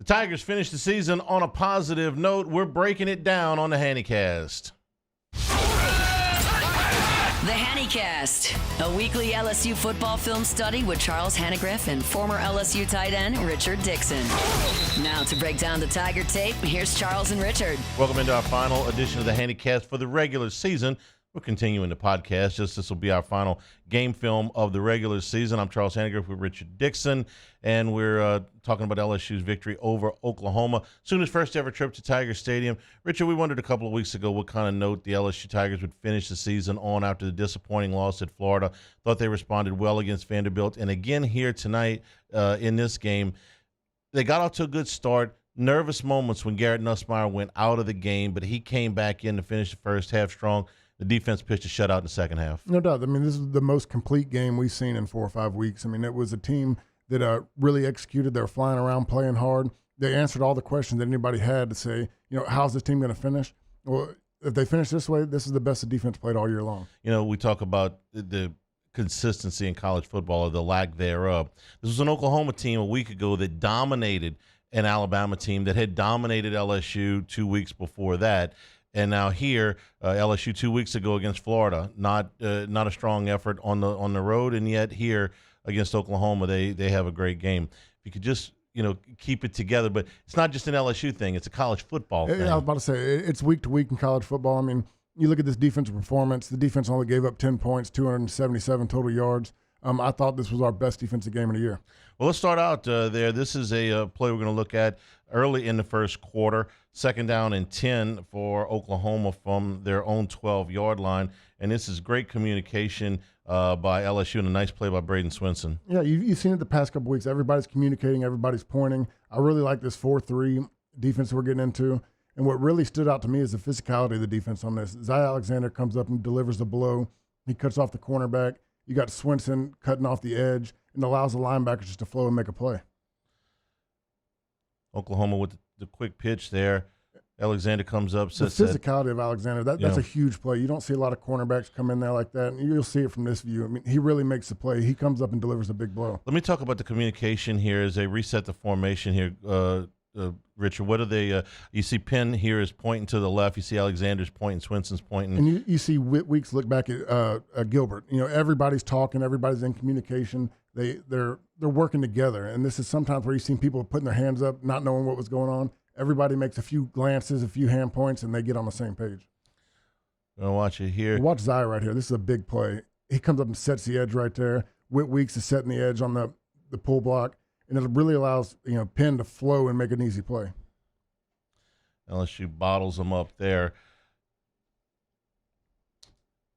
The Tigers finished the season on a positive note. We're breaking it down on the Hannycast. The Hannycast, a weekly LSU football film study with Charles Hannigriff and former LSU tight end Richard Dickson. Now to break down the Tiger tape, here's Charles and Richard. Welcome into our final edition of the Hannycast for the regular season. We're continuing the podcast. This will be our final game film of the regular season. I'm Charles Hannigriff with Richard Dickson, and we're talking about LSU's victory over Oklahoma. Soonest first ever trip to Tiger Stadium. Richard, we wondered a couple of weeks ago what kind of note the LSU Tigers would finish the season on after the disappointing loss at Florida. Thought they responded well against Vanderbilt. And again here tonight in this game, they got off to a good start. Nervous moments when Garrett Nussmeier went out of the game, but he came back in to finish the first half strong. The defense pitched a shutout in the second half. No doubt. I mean, this is the most complete game we've seen in 4 or 5 weeks. I mean, it was a team that really executed. They were flying around, playing hard. They answered all the questions that anybody had to say, how's this team going to finish? Well, if they finish this way, this is the best the defense played all year long. We talk about the consistency in college football or the lack thereof. This was an Oklahoma team a week ago that dominated an Alabama team that had dominated LSU 2 weeks before that. And now here, LSU 2 weeks ago against Florida, not a strong effort on the road, and yet here against Oklahoma, they have a great game. If you could just keep it together, but it's not just an LSU thing; it's a college football thing. I was about to say it's week to week in college football. I mean, you look at this defensive performance. The defense only gave up 10 points, 277 total yards. I thought this was our best defensive game of the year. Well, let's start out there. This is a play we're going to look at early in the first quarter. 2nd down and 10 for Oklahoma from their own 12-yard line. And this is great communication by LSU and a nice play by Braden Swinson. Yeah, you've seen it the past couple weeks. Everybody's communicating. Everybody's pointing. I really like this 4-3 defense we're getting into. And what really stood out to me is the physicality of the defense on this. Zy Alexander comes up and delivers the blow. He cuts off the cornerback. You got Swinson cutting off the edge and allows the linebackers just to flow and make a play. Oklahoma with the quick pitch there. Alexander comes up. The physicality of Alexander, that's a huge play. You don't see a lot of cornerbacks come in there like that, and you'll see it from this view. I mean, he really makes the play. He comes up and delivers a big blow. Let me talk about the communication here as they reset the formation here. Richard, what are they? You see Penn here is pointing to the left. You see Alexander's pointing, Swinson's pointing. And you see Weeks look back at Gilbert. Everybody's talking. Everybody's in communication. They're working together. And this is sometimes where you've seen people putting their hands up, not knowing what was going on. Everybody makes a few glances, a few hand points, and they get on the same page. I'm going to watch it here. Watch Zy right here. This is a big play. He comes up and sets the edge right there. Weeks is setting the edge on the pull block. And it really allows Penn to flow and make an easy play. LSU bottles them up there.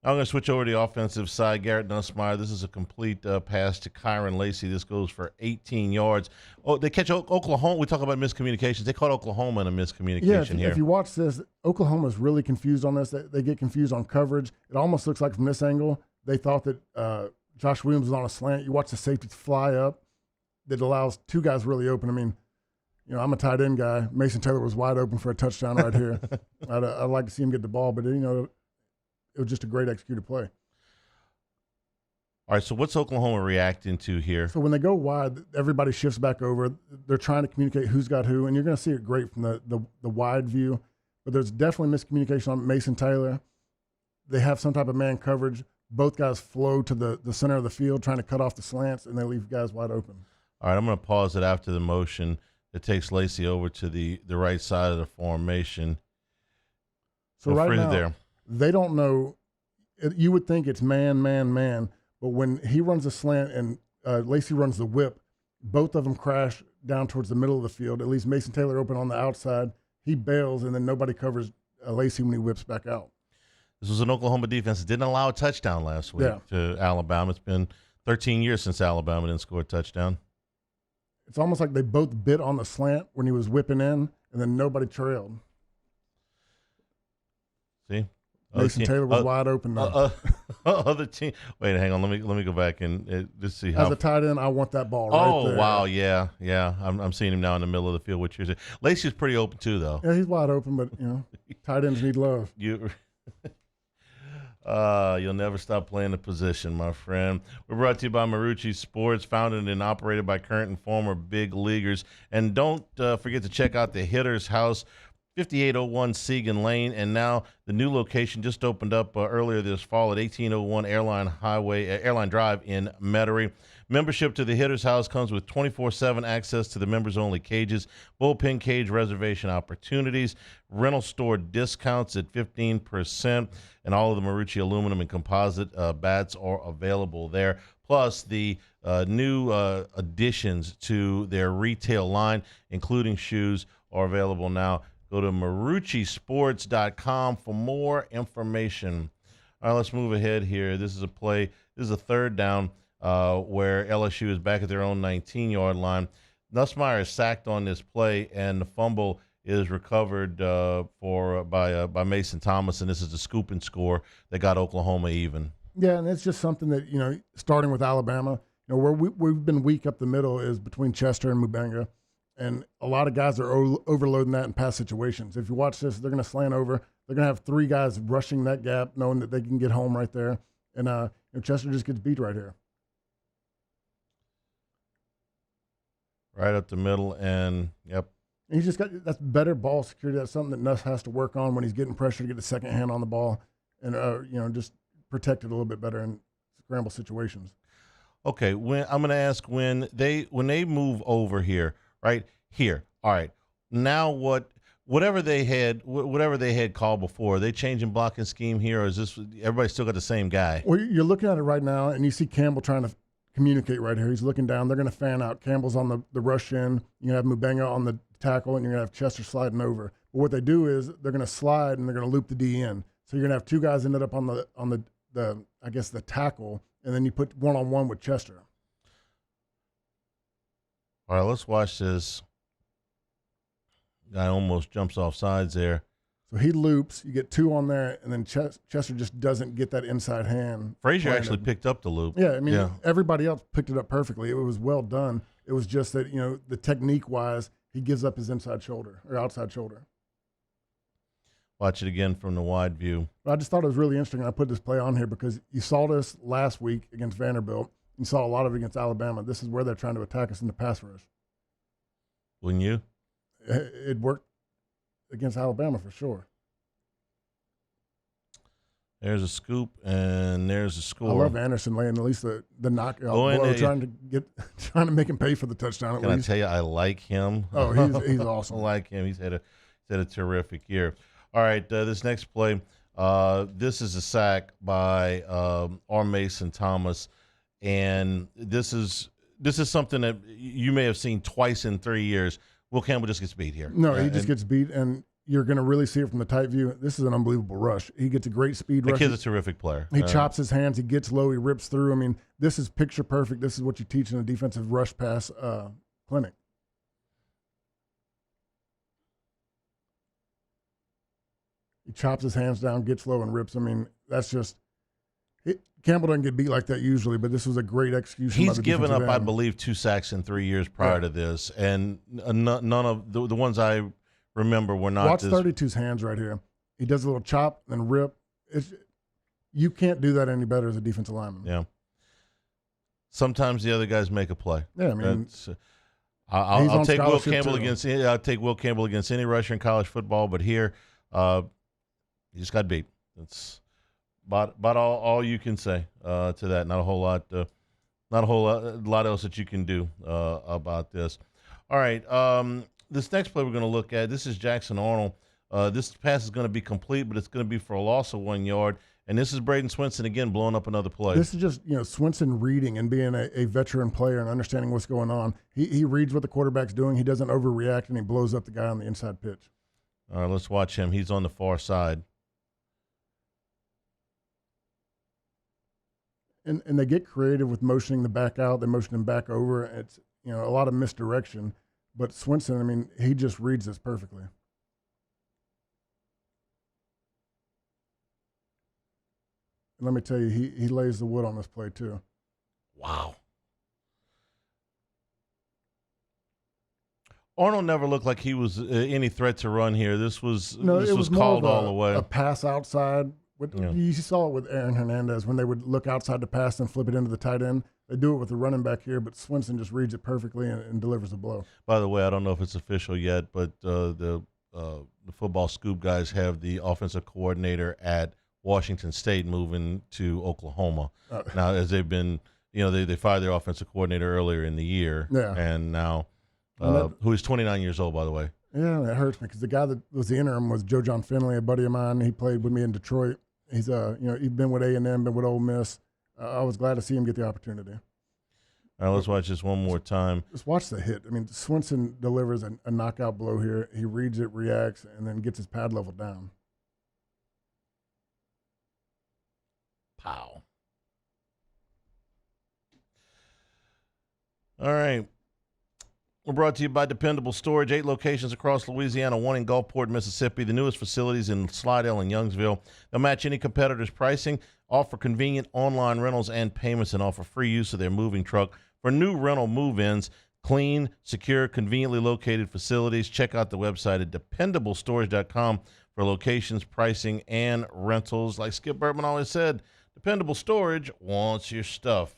I'm going to switch over to the offensive side. Garrett Nussmeier. This is a complete pass to Kyron Lacey. This goes for 18 yards. Oh, they catch Oklahoma. We talk about miscommunications. They caught Oklahoma in a miscommunication here. If you watch this, Oklahoma's really confused on this. They get confused on coverage. It almost looks like from this angle, they thought that Josh Williams was on a slant. You watch the safety fly up. That allows two guys really open. I mean, I'm a tight end guy. Mason Taylor was wide open for a touchdown right here. I'd like to see him get the ball, but it was just a great executed play. All right, so what's Oklahoma reacting to here? So when they go wide, everybody shifts back over. They're trying to communicate who's got who, and you're going to see it great from the wide view. But there's definitely miscommunication on Mason Taylor. They have some type of man coverage. Both guys flow to the center of the field, trying to cut off the slants, and they leave guys wide open. All right, I'm going to pause it after the motion that takes Lacey over to the right side of the formation. So right now, they don't know. You would think it's man, but when he runs a slant and Lacey runs the whip, both of them crash down towards the middle of the field. At least Mason Taylor open on the outside. He bails, and then nobody covers Lacey when he whips back out. This was an Oklahoma defense that didn't allow a touchdown last week to Alabama. It's been 13 years since Alabama didn't score a touchdown. It's almost like they both bit on the slant when he was whipping in, and then nobody trailed. See? Mason Taylor was wide open now. Other team. Wait, hang on. Let me go back and just see how. As a tight end, I want that ball right there. Oh, wow, yeah. I'm seeing him now in the middle of the field, which is Lacey's pretty open too, though. Yeah, he's wide open, but tight ends need love. You'll never stop playing the position, my friend. We're brought to you by Marucci Sports, founded and operated by current and former big leaguers. And don't forget to check out the Hitter's House, 5801 Segan Lane, and now the new location just opened up earlier this fall at 1801 Airline Drive in Metairie. Membership to the Hitter's House comes with 24/7 access to the members-only cages, bullpen cage reservation opportunities, rental store discounts at 15%, and all of the Marucci aluminum and composite bats are available there. Plus, the new additions to their retail line, including shoes, are available now. Go to MarucciSports.com for more information. All right, let's move ahead here. This is a play. This is a third down where LSU is back at their own 19-yard line. Nussmeier is sacked on this play, and the fumble is recovered by Mason Thomas, and this is the scoop and score that got Oklahoma even. Yeah, and it's just something that, starting with Alabama, where we've been weak up the middle is between Chester and Mubenga. And a lot of guys are overloading that in pass situations. If you watch this, they're going to slant over. They're going to have three guys rushing that gap, knowing that they can get home right there. And Chester just gets beat right here. Right up the middle, and yep. And he's just that's better ball security. That's something that Nuss has to work on when he's getting pressure to get the second hand on the ball, and just protect it a little bit better in scramble situations. Okay, I'm going to ask when they move over here. Right here. All right. Now whatever they had called before, are they changing blocking scheme here, or is this everybody still got the same guy? Well, you're looking at it right now, and you see Campbell trying to communicate right here. He's looking down. They're going to fan out. Campbell's on the rush in. You're going to have Mubenga on the tackle, and you're going to have Chester sliding over. But what they do is they're going to slide, and they're going to loop the D in. So you're going to have two guys ended up on the I guess the tackle, and then you put one-on-one with Chester. All right, let's watch this. Guy almost jumps off sides there. So he loops. You get two on there, and then Chester just doesn't get that inside hand. Frazier actually picked up the loop. Yeah, everybody else picked it up perfectly. It was well done. It was just that, the technique-wise, he gives up his inside shoulder or outside shoulder. Watch it again from the wide view. But I just thought it was really interesting. I put this play on here because you saw this last week against Vanderbilt. You saw a lot of it against Alabama. This is where they're trying to attack us in the pass rush. Wouldn't you? It worked against Alabama for sure. There's a scoop, and there's a score. I love Anderson laying at least the knockout blow, trying to make him pay for the touchdown at least. Can I tell you, I like him. Oh, he's awesome. I like him. He's had a terrific year. All right, this next play, this is a sack by R. Mason Thomas. And this is something that you may have seen twice in 3 years. Will Campbell just gets beat here. No, he just gets beat, and you're going to really see it from the tight view. This is an unbelievable rush. He gets a great speed rush. The kid's a terrific player. He chops his hands. He gets low. He rips through. I mean, this is picture perfect. This is what you teach in a defensive rush pass clinic. He chops his hands down, gets low, and rips. I mean, that's just Campbell doesn't get beat like that usually, but this was a great execution. He's given up, I believe, 2 sacks in 3 years prior to this, and none of the ones I remember were not. Watch 32's hands right here. He does a little chop and rip. You can't do that any better as a defensive lineman. Yeah. Sometimes the other guys make a play. Yeah, I mean, I'll take Will Campbell against any rusher in college football, but here, he just got beat. It's about all you can say to that. Not a whole lot else that you can do about this. All right, this next play we're going to look at. This is Jackson Arnold. This pass is going to be complete, but it's going to be for a loss of 1 yard. And this is Braden Swinson again blowing up another play. This is just Swinson reading and being a veteran player and understanding what's going on. He reads what the quarterback's doing. He doesn't overreact, and he blows up the guy on the inside pitch. All right, let's watch him. He's on the far side. And they get creative with motioning the back out. They motion him back over. It's a lot of misdirection. But Swinson, I mean, he just reads this perfectly. And let me tell you, he lays the wood on this play too. Wow. Arnold never looked like he was any threat to run here. This was called all the way. A pass outside You saw it with Aaron Hernandez when they would look outside the pass and flip it into the tight end. They do it with the running back here, but Swinson just reads it perfectly and delivers a blow. By the way, I don't know if it's official yet, but the football scoop guys have the offensive coordinator at Washington State moving to Oklahoma. Now, as they've been, they fired their offensive coordinator earlier in the year, and now, who is 29 years old, by the way. Yeah, that hurts me because the guy that was the interim was Joe John Finley, a buddy of mine. He played with me in Detroit. He's he's been with A&M, been with Ole Miss. I was glad to see him get the opportunity. All right, let's watch this one more time. Just watch the hit. I mean, Swinson delivers a knockout blow here. He reads it, reacts, and then gets his pad level down. Pow. All right. We're brought to you by Dependable Storage, 8 locations across Louisiana, 1 in Gulfport, Mississippi, the newest facilities in Slidell and Youngsville. They'll match any competitor's pricing, offer convenient online rentals and payments, and offer free use of their moving truck for new rental move-ins. Clean, secure, conveniently located facilities. Check out the website at dependablestorage.com for locations, pricing, and rentals. Like Skip Bertman always said, Dependable Storage wants your stuff.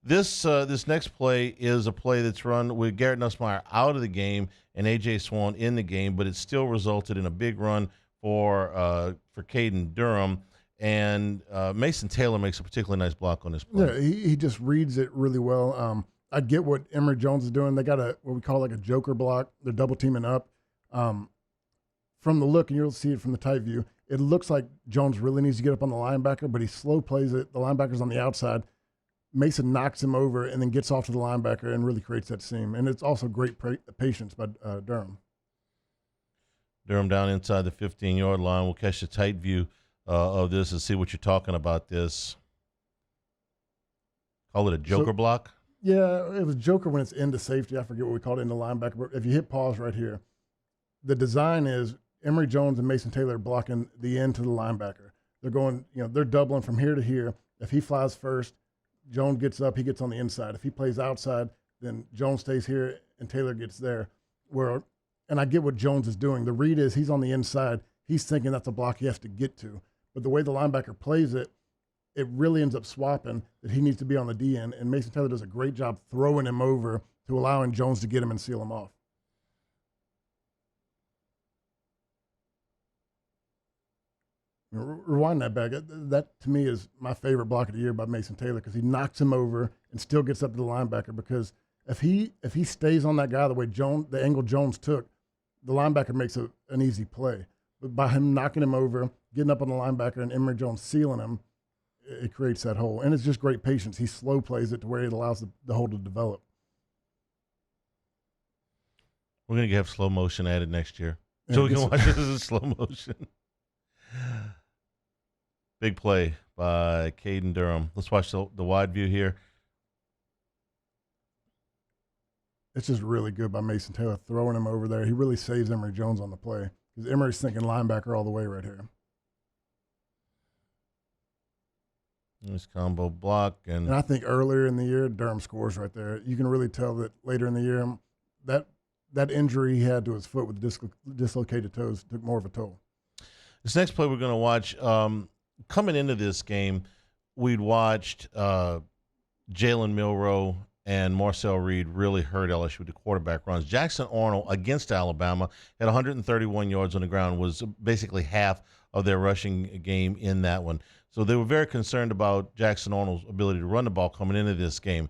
This next play is a play that's run with Garrett Nussmeier out of the game and A.J. Swan in the game, but it still resulted in a big run for Caden Durham. And Mason Taylor makes a particularly nice block on this play. Yeah, he just reads it really well. I get what Emory Jones is doing. They got what we call like a joker block. They're double teaming up. From the look, and you'll see it from the tight view, it looks like Jones really needs to get up on the linebacker, but he slow plays it. The linebacker's on the outside. Mason knocks him over and then gets off to the linebacker and really creates that seam. And it's also great patience by Durham. Durham down inside the 15-yard line. We'll catch the tight view of this and see what you're talking about this. Call it a joker block? Yeah, it was joker when it's into safety. I forget what we called it in the linebacker. But if you hit pause right here, the design is Emory Jones and Mason Taylor blocking the end to the linebacker. They're going, they're doubling from here to here. If he flies first, Jones gets up, he gets on the inside. If he plays outside, then Jones stays here and Taylor gets there. And I get what Jones is doing. The read is he's on the inside. He's thinking that's a block he has to get to. But the way the linebacker plays it, it really ends up swapping that he needs to be on the D end. And Mason Taylor does a great job throwing him over to allowing Jones to get him and seal him off. Rewind that back. That, to me, is my favorite block of the year by Mason Taylor because he knocks him over and still gets up to the linebacker because if he stays on that guy the way the angle Jones took, the linebacker makes an easy play. But by him knocking him over, getting up on the linebacker, and Emory Jones sealing him, it creates that hole. And it's just great patience. He slow plays it to where it allows the hole to develop. We're going to have slow motion added next year. So we can watch this in slow motion. Big play by Caden Durham. Let's watch the wide view here. It's just really good by Mason Taylor throwing him over there. He really saves Emory Jones on the play because Emory's thinking linebacker all the way right here. Nice combo block. And I think earlier in the year, Durham scores right there. You can really tell that later in the year, that injury he had to his foot with dislocated toes took more of a toll. This next play we're going to watch, coming into this game, we'd watched Jalen Milroe and Marcel Reed really hurt LSU with the quarterback runs. Jackson Arnold against Alabama had 131 yards on the ground, was basically half of their rushing game in that one. So they were very concerned about Jackson Arnold's ability to run the ball coming into this game.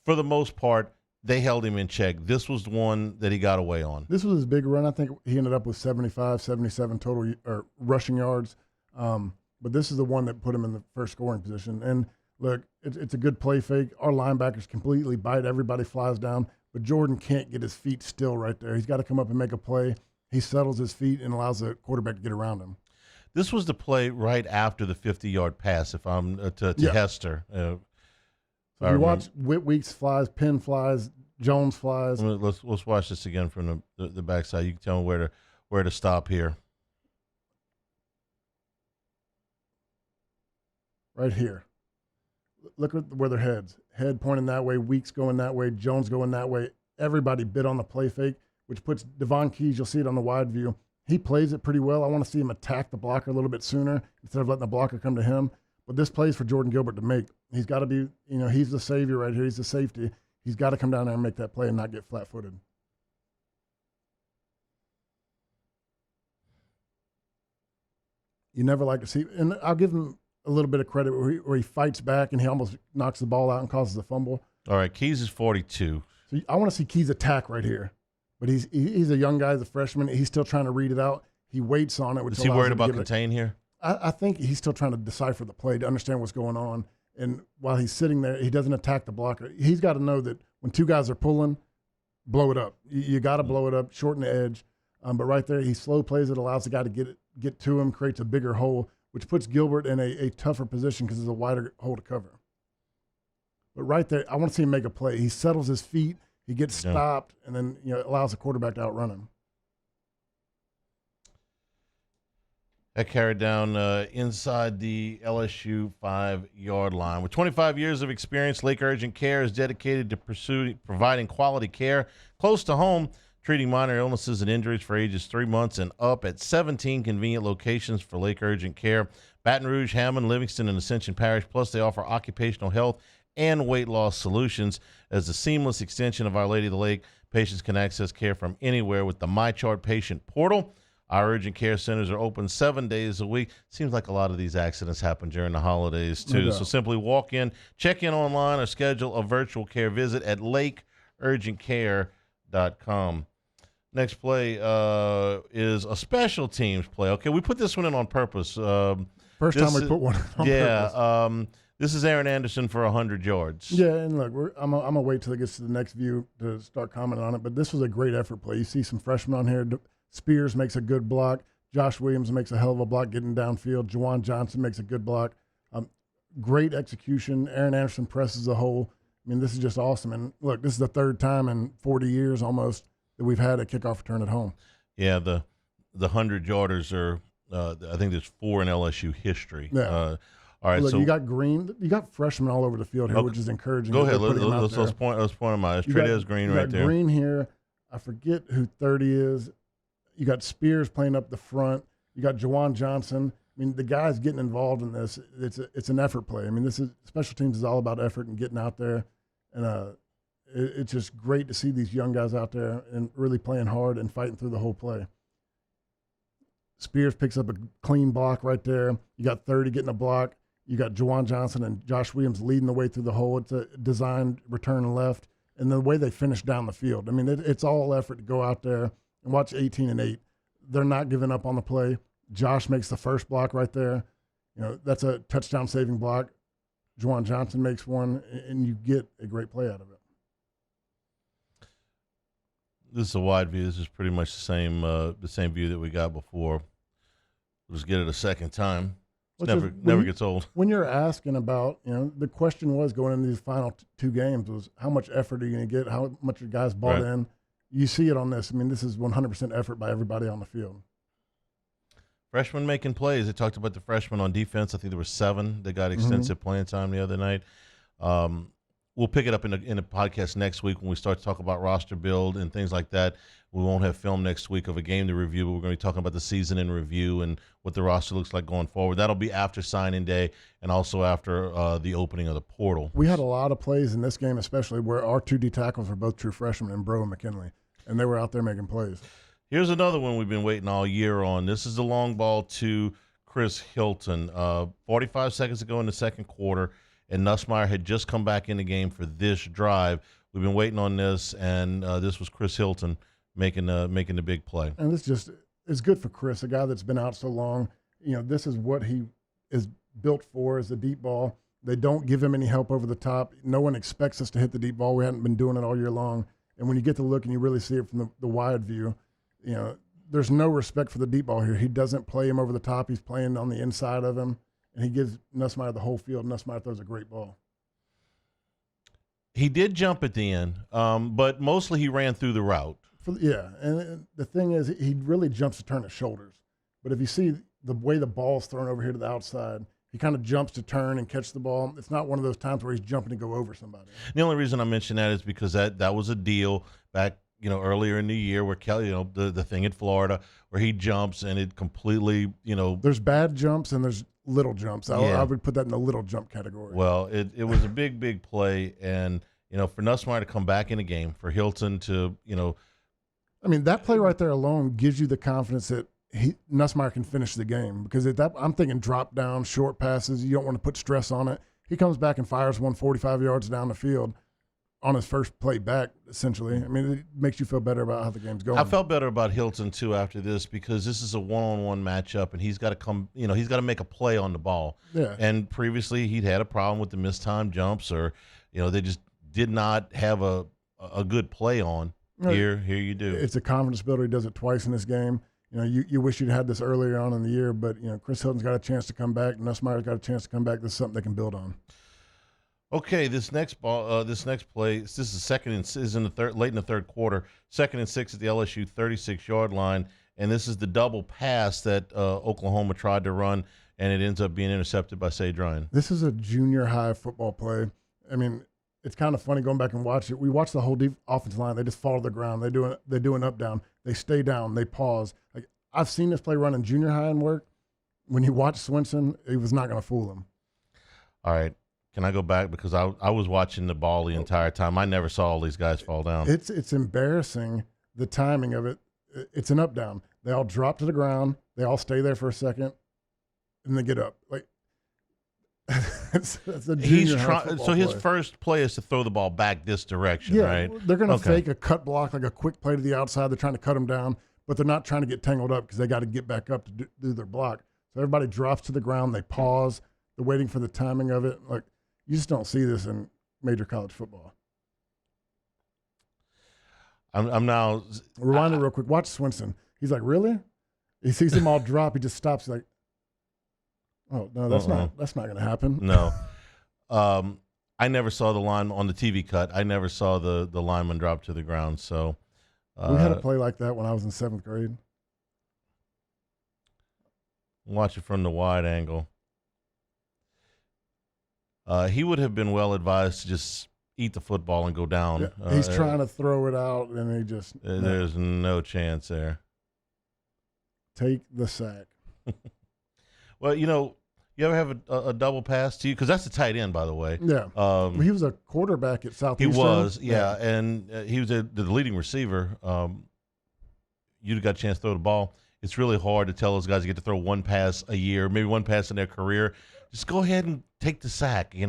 For the most part, they held him in check. This was the one that he got away on. This was his big run. I think he ended up with 75, 77 total rushing yards. But this is the one that put him in the first scoring position. And look, it's a good play fake. Our linebackers completely bite. Everybody flies down. But Jordan can't get his feet still right there. He's got to come up and make a play. He settles his feet and allows the quarterback to get around him. This was the play right after the 50-yard pass, if I'm to Hester. So you watch Weeks flies, Penn flies, Jones flies. Let's watch this again from the backside. You can tell me where to stop here. Right here. Look at where their heads. Head pointing that way, Weeks going that way, Jones going that way. Everybody bit on the play fake, which puts Devon Keys, you'll see it on the wide view, He plays it pretty well. I want to see him attack the blocker a little bit sooner instead of letting the blocker come to him. But this plays for Jordan Gilbert to make. He's got to be, he's the savior right here. He's the safety. He's got to come down there and make that play and not get flat-footed. You never like to see, and I'll give him a little bit of credit where he fights back and he almost knocks the ball out and causes a fumble. All right, Keys is 42. So I want to see Keys attack right here. But he's a young guy, he's a freshman. He's still trying to read it out. He waits on it. Which is he worried about contain here? I think he's still trying to decipher the play to understand what's going on. And while he's sitting there, he doesn't attack the blocker. He's got to know that when two guys are pulling, blow it up. You got to blow it up, shorten the edge. But right there, he slow plays it, allows the guy to get to him, creates a bigger hole, which puts Gilbert in a tougher position because there's a wider hole to cover. But right there, I want to see him make a play. He settles his feet, he gets stopped, and then allows the quarterback to outrun him. That carried down inside the LSU 5-yard line. With 25 years of experience, Lake Urgent Care is dedicated to providing quality care close to home, treating minor illnesses and injuries for ages 3 months and up at 17 convenient locations for Lake Urgent Care. Baton Rouge, Hammond, Livingston, and Ascension Parish. Plus, they offer occupational health and weight loss solutions. As a seamless extension of Our Lady of the Lake, patients can access care from anywhere with the MyChart patient portal. Our urgent care centers are open 7 days a week. Seems like a lot of these accidents happen during the holidays, too. So simply walk in, check in online, or schedule a virtual care visit at lakeurgentcare.com. Next play is a special teams play. Okay, we put this one in on purpose. First time we put one on purpose. This is Aaron Anderson for 100 yards. Yeah, and look, I'm going to wait till it gets to the next view to start commenting on it, but this was a great effort play. You see some freshmen on here. Spears makes a good block. Josh Williams makes a hell of a block getting downfield. Juwan Johnson makes a good block. Great execution. Aaron Anderson presses the hole. I mean, this is just awesome. And look, this is the third time in 40 years almost that we've had a kickoff return at home. Yeah, the 100-yarders are, I think there's 4 in LSU history. Yeah. All right, look, so you got Green, you got freshmen all over the field here, which is encouraging. Go ahead, let's point them out. Trez Green right there. Green here. I forget who 30 is. You got Spears playing up the front. You got Juwan Johnson. I mean, the guys getting involved in this. It's an effort play. I mean, special teams is all about effort and getting out there, and it's just great to see these young guys out there and really playing hard and fighting through the whole play. Spears picks up a clean block right there. You got 30 getting a block. You got Juwan Johnson and Josh Williams leading the way through the hole. It's a designed return left, and the way they finish down the field. I mean, it's all effort to go out there and watch 18 and 8. They're not giving up on the play. Josh makes the first block right there. That's a touchdown saving block. Juwan Johnson makes one, and you get a great play out of it. This is a wide view. This is pretty much the same view that we got before. Let's get it a second time. It never gets old. When you're asking about, the question was going into these final 2 games was how much effort are you going to get, how much your guys bought in. You see it on this. I mean, this is 100% effort by everybody on the field. Freshmen making plays. They talked about the freshmen on defense. I think there were 7 that got extensive playing time the other night. We'll pick it up in a podcast next week when we start to talk about roster build and things like that. We won't have film next week of a game to review, but we're going to be talking about the season in review and what the roster looks like going forward. That'll be after signing day and also after the opening of the portal. We had a lot of plays in this game, especially where our 2 D tackles were both true freshmen, and Bro and McKinley, and they were out there making plays. Here's another one we've been waiting all year on. This is the long ball to Chris Hilton. 45 seconds ago in the second quarter, and Nussmeier had just come back in the game for this drive. We've been waiting on this, and this was Chris Hilton making the big play. And this just is good for Chris, a guy that's been out so long. This is what he is built for, is the deep ball. They don't give him any help over the top. No one expects us to hit the deep ball. We hadn't been doing it all year long. And when you get to look and you really see it from the wide view, there's no respect for the deep ball here. He doesn't play him over the top. He's playing on the inside of him, and he gives Nussmeier the whole field. Nussmeier throws a great ball. He did jump at the end, but mostly he ran through the route. And the thing is, he really jumps to turn his shoulders. But if you see the way the ball's thrown over here to the outside, he kind of jumps to turn and catch the ball. It's not one of those times where he's jumping to go over somebody. The only reason I mention that is because that was a deal back earlier in the year where Kelly, the thing in Florida where he jumps and it completely, There's bad jumps and there's little jumps. I would put that in the little jump category. Well, it was a big play, and for Nussmeier to come back in the game, for Hilton to I mean, that play right there alone gives you the confidence that Nussmeier can finish the game, because I'm thinking drop down, short passes. You don't want to put stress on it. He comes back and fires 145 yards down the field on his first play back, essentially. I mean, it makes you feel better about how the game's going. I felt better about Hilton, too, after this, because this is a one-on-one matchup, and he's got to come, he's got to make a play on the ball. Yeah. And previously he'd had a problem with the mistimed jumps, or, they just did not have a good play on. Here you do. It's a confidence builder. He does it twice in this game. You wish you'd had this earlier on in the year, but Chris Hilton's got a chance to come back. Nussmeier's got a chance to come back. This is something they can build on. Okay, this next play. This is late in the third quarter. 2nd and 6 at the LSU 36-yard line, and this is the double pass that Oklahoma tried to run, and it ends up being intercepted by Sage Ryan. This is a junior high football play. I mean, it's kind of funny going back and watch it. We watch the whole offensive line. They just fall to the ground. They do an up down. They stay down. They pause. Like, I've seen this play run in junior high and work. When you watch Swinson, it was not going to fool him. All right. Can I go back? Because I was watching the ball the entire time. I never saw all these guys fall down. It's embarrassing, the timing of it. It's an up down. They all drop to the ground. They all stay there for a second, and they get up. Like, that's a junior high football so his play. first play is to throw the ball back this direction, Yeah, right? They're going to fake a cut block, like a quick play to the outside. They're trying to cut them down, but they're not trying to get tangled up because they got to get back up to do their block. So everybody drops to the ground. They pause. They're waiting for the timing of it. Like, you just don't see this in major college football. I'm now rewind it real quick. Watch Swinson. He's like, really? He sees them all drop. He just stops. He's like, oh no, that's not going to happen. No. I never saw the line on the TV cut. I never saw the lineman drop to the ground. So we had a play like that when I was in 7th grade. Watch it from the wide angle. He would have been well advised to just eat the football and go down. Yeah, he's trying to throw it out, and he just there's no chance there. Take the sack. Well, you ever have a double pass to you? Because that's a tight end, by the way. Yeah. He was a quarterback at Southeastern. He was, yeah. And he was the leading receiver. You'd got a chance to throw the ball. It's really hard to tell those guys to get to throw one pass a year, maybe one pass in their career. Just go ahead and take the sack. You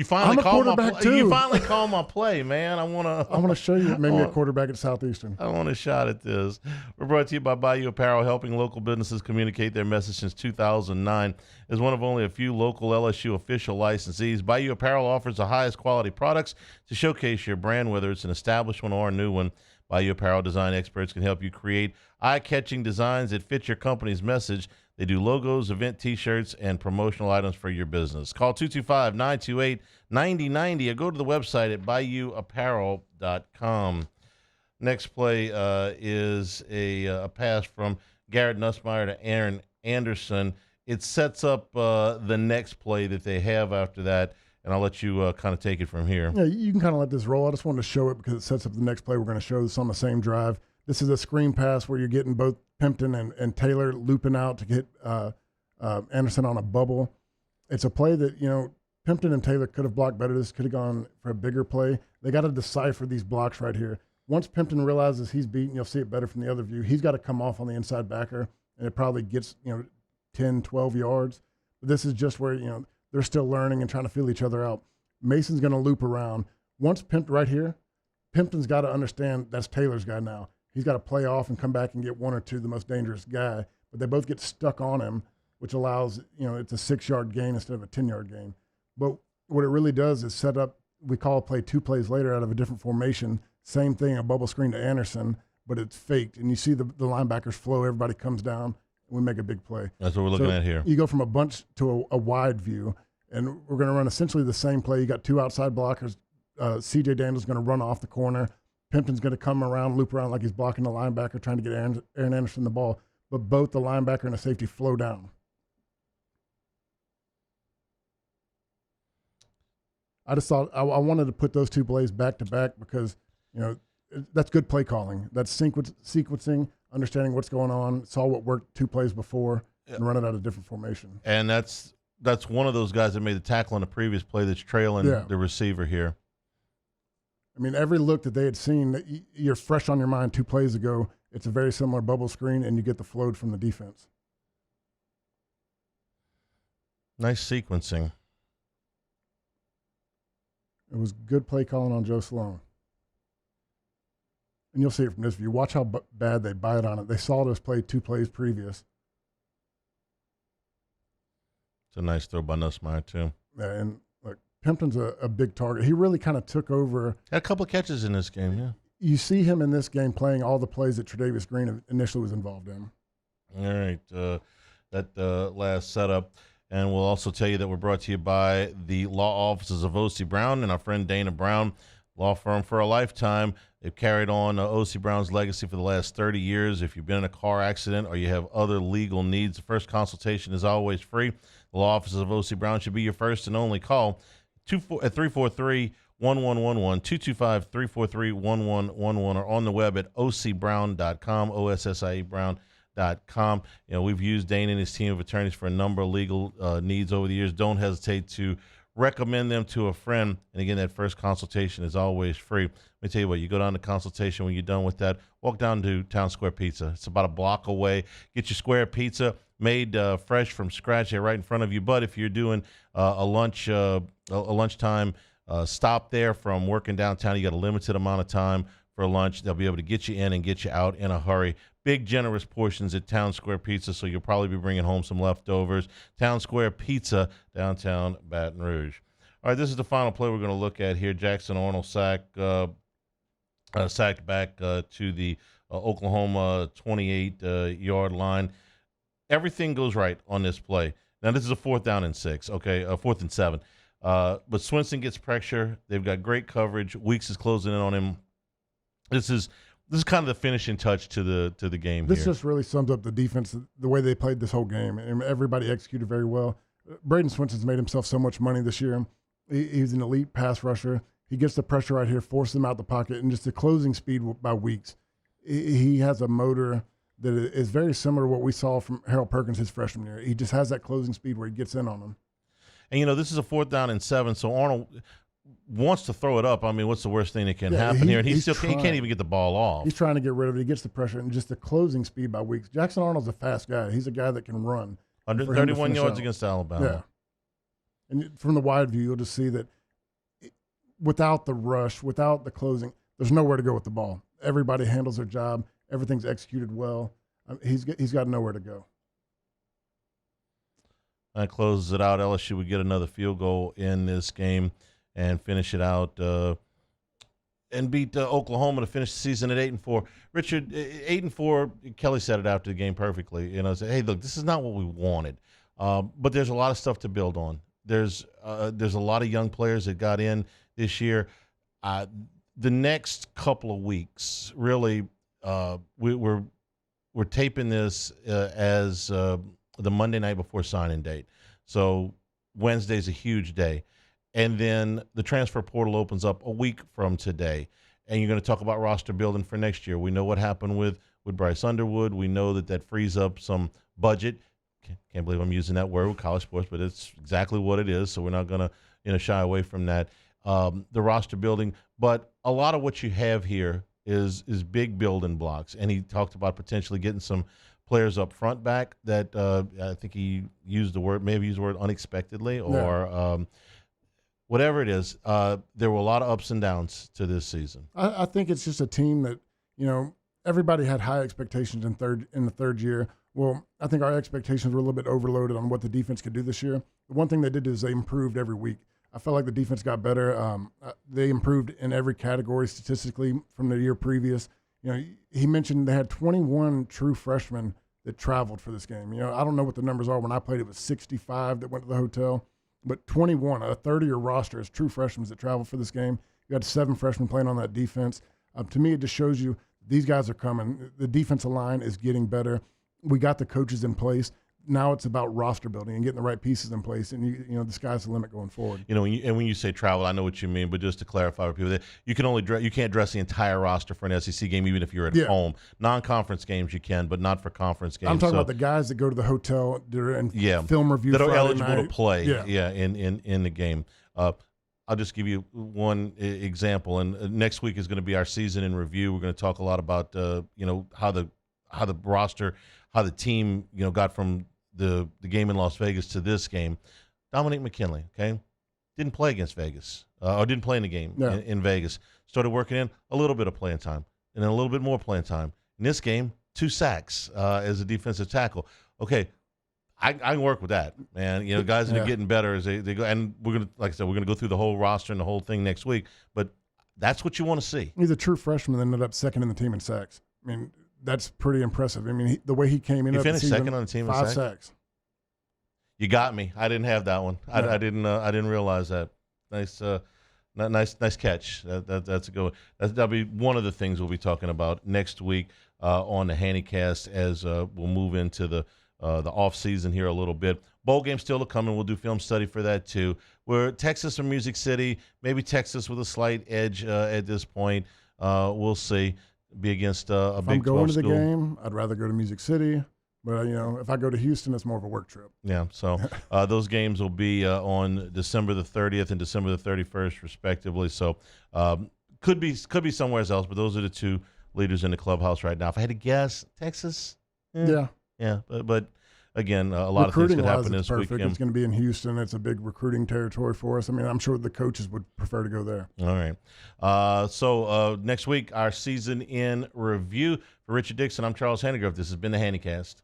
finally call my play. You finally call my play, man. I want to show you maybe a quarterback at Southeastern. I want a shot at this. We're brought to you by Bayou Apparel, helping local businesses communicate their message since 2009. As one of only a few local LSU official licensees, Bayou Apparel offers the highest quality products to showcase your brand, whether it's an established one or a new one. Bayou Apparel design experts can help you create eye-catching designs that fit your company's message. They do logos, event T-shirts, and promotional items for your business. Call 225-928-9090 or go to the website at bayouapparel.com. Next play is a pass from Garrett Nussmeier to Aaron Anderson. It sets up the next play that they have after that, and I'll let you kind of take it from here. Yeah, you can kind of let this roll. I just wanted to show it because it sets up the next play we're going to show. This on the same drive. This is a screen pass where you're getting both Pimpton and Taylor looping out to get Anderson on a bubble. It's a play that, Pimpton and Taylor could have blocked better. This could have gone for a bigger play. They got to decipher these blocks right here. Once Pimpton realizes he's beaten, you'll see it better from the other view. He's got to come off on the inside backer, and it probably gets, 10, 12 yards. But this is just where, they're still learning and trying to feel each other out. Mason's going to loop around. Once Pimpton right here, Pimpton's got to understand that's Taylor's guy now. He's got to play off and come back and get one or two, the most dangerous guy. But they both get stuck on him, which allows, it's a 6-yard gain instead of a 10-yard gain. But what it really does is set up, we call a play 2 plays later out of a different formation. Same thing, a bubble screen to Anderson, but it's faked. And you see the linebackers flow, everybody comes down, and we make a big play. That's what we're looking at here. You go from a bunch to a wide view, and we're going to run essentially the same play. You got 2 outside blockers. C.J. Daniels going to run off the corner. Pimpton's going to come around, loop around like he's blocking the linebacker, trying to get Aaron Anderson the ball. But both the linebacker and the safety flow down. I just thought I wanted to put those 2 plays back to back because, that's good play calling. That's sequencing, understanding what's going on, saw what worked 2 plays before, and run it out of different formation. And that's one of those guys that made the tackle on the previous play that's trailing the receiver here. I mean, every look that they had seen, that you're fresh on your mind 2 plays ago, it's a very similar bubble screen, and you get the float from the defense. Nice sequencing. It was good play calling on Joe Sloan. And you'll see it from this view. Watch how bad they bite on it. They saw this play 2 plays previous. It's a nice throw by Nussmeier, too. Yeah, and look, Pimpton's a big target. He really kind of took over. Had a couple of catches in this game, yeah. You see him in this game playing all the plays that Tre'Davious Green initially was involved in. All right, that last setup. And we'll also tell you that we're brought to you by the law offices of O.C. Brown and our friend Dana Brown, law firm for a lifetime. They've carried on O.C. Brown's legacy for the last 30 years. If you've been in a car accident or you have other legal needs, the first consultation is always free. The law offices of O.C. Brown should be your first and only call. 343-1111, 225-343-1111, or on the web at ocbrown.com, OSSIE Brown.com. You know, we've used Dane and his team of attorneys for a number of legal needs over the years. Don't hesitate to recommend them to a friend. And again, that first consultation is always free. Let me tell you what, you go down to consultation. When you're done with that, walk down to Town Square Pizza. It's about a block away. Get your square pizza made fresh from scratch there right in front of you. But if you're doing a lunchtime stop there from working downtown, you got a limited amount of time for lunch. They'll be able to get you in and get you out in a hurry. Big, generous portions at Town Square Pizza, so you'll probably be bringing home some leftovers. Town Square Pizza, downtown Baton Rouge. All right, this is the final play we're going to look at here. Jackson Arnold sacked back to the Oklahoma 28-yard line. Everything goes right on this play. Now, this is a 4th down and 6, okay, 4th and 7. But Swinson gets pressure. They've got great coverage. Weeks is closing in on him. This is kind of the finishing touch to the game. This here. just really sums up the defense, the way they played this whole game, and everybody executed very well. Braden Swinson's made himself so much money this year. He's an elite pass rusher. He gets the pressure right here, forces him out the pocket, and just the closing speed by Weeks. He has a motor that is very similar to what we saw from Harold Perkins his freshman year. He just has that closing speed where he gets in on them. And, you know, this is a 4th down and 7, so Arnold wants to throw it up. I mean, what's the worst thing that can happen here? And he can't even get the ball off. He's trying to get rid of it. He gets the pressure and just the closing speed by Weeks. Jackson Arnold's a fast guy. He's a guy that can run. 131 yards against Alabama. Yeah. And from the wide view, you'll just see that without the rush, without the closing, there's nowhere to go with the ball. Everybody handles their job. Everything's executed well. He's got nowhere to go. That closes it out. LSU would get another field goal in this game and finish it out and beat Oklahoma to finish the season at 8-4. Richard, 8-4. Kelly said it after the game perfectly. You know, said, "Hey, look, this is not what we wanted, but there's a lot of stuff to build on. There's a lot of young players that got in this year. The next couple of weeks, really, we're taping this as the Monday night before signing date, so Wednesday's a huge day." And then the transfer portal opens up a week from today. And you're going to talk about roster building for next year. We know what happened with Bryce Underwood. We know that frees up some budget. Can't believe I'm using that word with college sports, but it's exactly what it is. So we're not going to shy away from that. The roster building. But a lot of what you have here is big building blocks. And he talked about potentially getting some players up front back that I think he used the word unexpectedly or whatever it is, there were a lot of ups and downs to this season. I think it's just a team that, you know, everybody had high expectations in the third year. Well, I think our expectations were a little bit overloaded on what the defense could do this year. The one thing they did is they improved every week. I felt like the defense got better. They improved in every category statistically from the year previous. You know, he mentioned they had 21 true freshmen that traveled for this game. You know, I don't know what the numbers are. When I played, it was 65 that went to the hotel. But 21, a third of your roster is true freshmen that travel for this game. You had 7 freshmen playing on that defense. To me, it just shows you these guys are coming. The defensive line is getting better. We got the coaches in place. now it's about roster building and getting the right pieces in place, and you know the sky's the limit going forward. You know, when you say travel, I know what you mean, but just to clarify for people, that you can only you can't dress the entire roster for an SEC game, even if you're at home. Non-conference games you can, but not for conference games. I'm talking about the guys that go to the hotel and film review that are Friday eligible night. to play. In the game. I'll just give you one example, and next week is going to be our season in review. We're going to talk a lot about how the roster, how the team got from the game in Las Vegas to this game. Dominic McKinley, okay, didn't play against Vegas, or didn't play in the game in Vegas. Started working in a little bit of playing time, and then a little bit more playing time. In this game, 2 sacks as a defensive tackle. Okay, I can work with that, man. Guys that are getting better as they go, and we're gonna, like I said, we're gonna go through the whole roster and the whole thing next week. But that's what you want to see. He's a true freshman that ended up second in the team in sacks. I mean, that's pretty impressive. I mean, the way he came in, he finished second on the team in 5 sacks. You got me. I didn't have that one. No. I didn't realize that. Nice catch. That's a good one. That'll be one of the things we'll be talking about next week on the Hannycast as we'll move into the off season here a little bit. Bowl game still to come, and we'll do film study for that too. We're Texas or Music City, maybe Texas with a slight edge at this point. We'll see. Be against a Big 12 school. If I'm going to the game, I'd rather go to Music City. But, if I go to Houston, it's more of a work trip. Yeah, so those games will be on December the 30th and December the 31st, respectively. So could be somewhere else, but those are the 2 leaders in the clubhouse right now. If I had to guess, Texas? Yeah. Yeah, but again, a lot of things could happen this weekend. It's going to be in Houston. It's a big recruiting territory for us. I mean, I'm sure the coaches would prefer to go there. All right. So next week, our season in review. For Richard Dickson, I'm Charles Hannigriff. This has been the Hannycast.